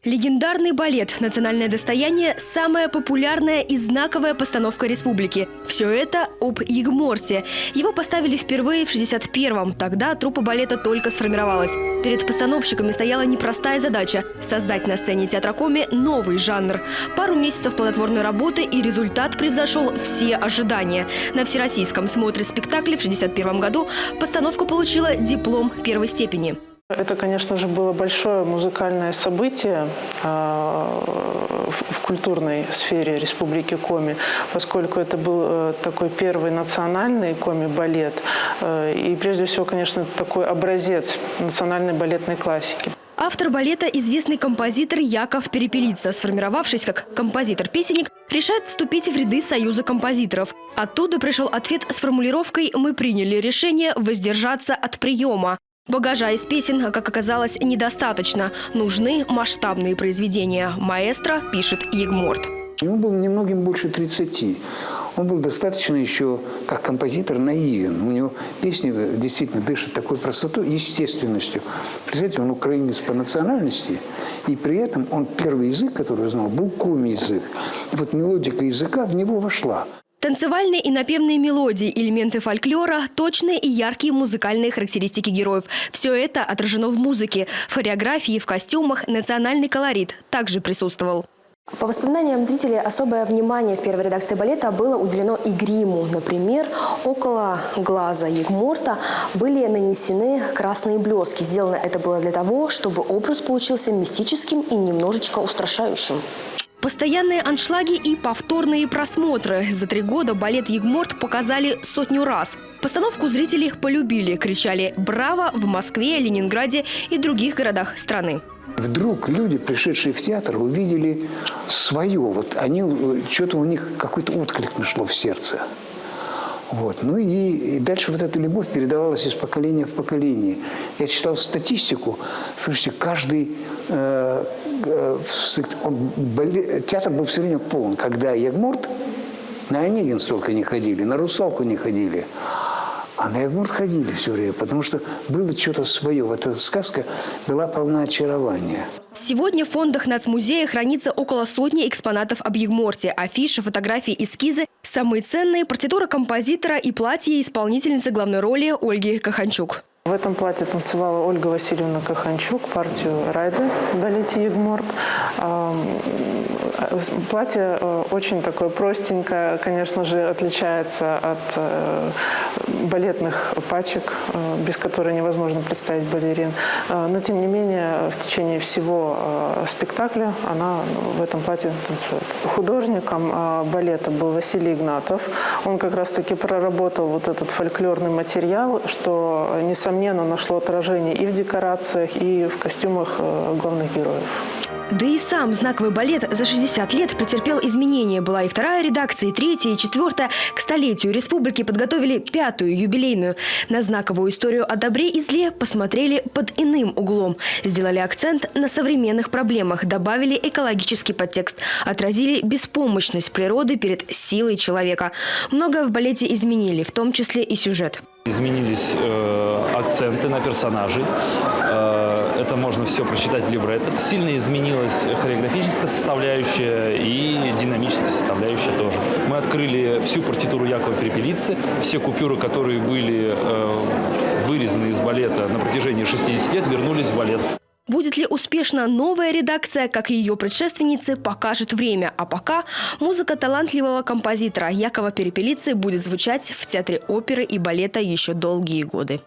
Легендарный балет «Национальное достояние» – самая популярная и знаковая постановка республики. Все это об Егморте. Его поставили впервые в 1961-м. Тогда труппа балета только сформировалась. Перед постановщиками стояла непростая задача – создать на сцене театра Коми новый жанр. Пару месяцев плодотворной работы, и результат превзошел все ожидания. На всероссийском смотре спектакля в 1961 году постановка получила диплом первой степени. Это, конечно же, было большое музыкальное событие в культурной сфере Республики Коми, поскольку это был такой первый национальный коми-балет и, прежде всего, конечно, такой образец национальной балетной классики. Автор балета – известный композитор Яков Перепелица, сформировавшись как композитор-песенник, решает вступить в ряды Союза композиторов. Оттуда пришел ответ с формулировкой «Мы приняли решение воздержаться от приема». Багажа из песен, как оказалось, недостаточно. Нужны масштабные произведения. Маэстро пишет Егморт. Ему было немногим больше 30. Он был достаточно еще, как композитор, наивен. У него песни действительно дышат такой простотой, естественностью. Представляете, он украинец по национальности, и при этом он первый язык, который знал, был коми-язык. И вот мелодика языка в него вошла. Танцевальные и напевные мелодии, элементы фольклора, точные и яркие музыкальные характеристики героев. Все это отражено в музыке, в хореографии, в костюмах. Национальный колорит также присутствовал. По воспоминаниям зрителей, особое внимание в первой редакции балета было уделено и гриму. Например, около глаза Егморта были нанесены красные блески. Сделано это было для того, чтобы образ получился мистическим и немножечко устрашающим. Постоянные аншлаги и повторные просмотры. За 3 года балет «Егморт» показали 100 раз. Постановку зрители полюбили, кричали «Браво!» в Москве, Ленинграде и других городах страны. Вдруг люди, пришедшие в театр, увидели свое. Вот они, что-то у них какой-то отклик нашло в сердце. Вот. Ну и дальше вот эта любовь передавалась из поколения в поколение. Я читал статистику. Слушайте, каждый театр был все время полон. Когда Егморт, на Онегин столько не ходили, на Русалку не ходили. А на Егморт ходили все время, потому что было что-то свое. Вот эта сказка была полна очарования. Сегодня в фондах Нацмузея хранится около 100 экспонатов об Егморте. Афиши, фотографии, эскизы. Самые ценные – партитура композитора и платье исполнительницы главной роли Ольги Коханчук. В этом платье танцевала Ольга Васильевна Коханчук, партию Райды в балете «Егморт». Платье очень такое простенькое, конечно же, отличается от балетных пачек, без которой невозможно представить балерин. Но, тем не менее, в течение всего спектакля она в этом платье танцует. Художником балета был Василий Игнатов. Он как раз-таки проработал вот этот фольклорный материал, что, несомненно, нашло отражение и в декорациях, и в костюмах главных героев. Да и сам знаковый балет за 60 лет претерпел изменения. Была и 2-я редакция, и 3-я, и 4-я. К столетию республики подготовили 5-ю юбилейную. На знаковую историю о добре и зле посмотрели под иным углом. Сделали акцент на современных проблемах, добавили экологический подтекст, отразили беспомощность природы перед силой человека. Многое в балете изменили, в том числе и сюжет. Изменились акценты на персонажей. Это можно все прочитать в либретто. Сильно изменилась хореографическая составляющая и динамическая составляющая тоже. Мы открыли всю партитуру Якова Перепелицы. Все купюры, которые были вырезаны из балета на протяжении 60 лет, вернулись в балет. Будет ли успешна новая редакция, как и ее предшественницы, покажет время. А пока музыка талантливого композитора Якова Перепелицы будет звучать в Театре оперы и балета еще долгие годы.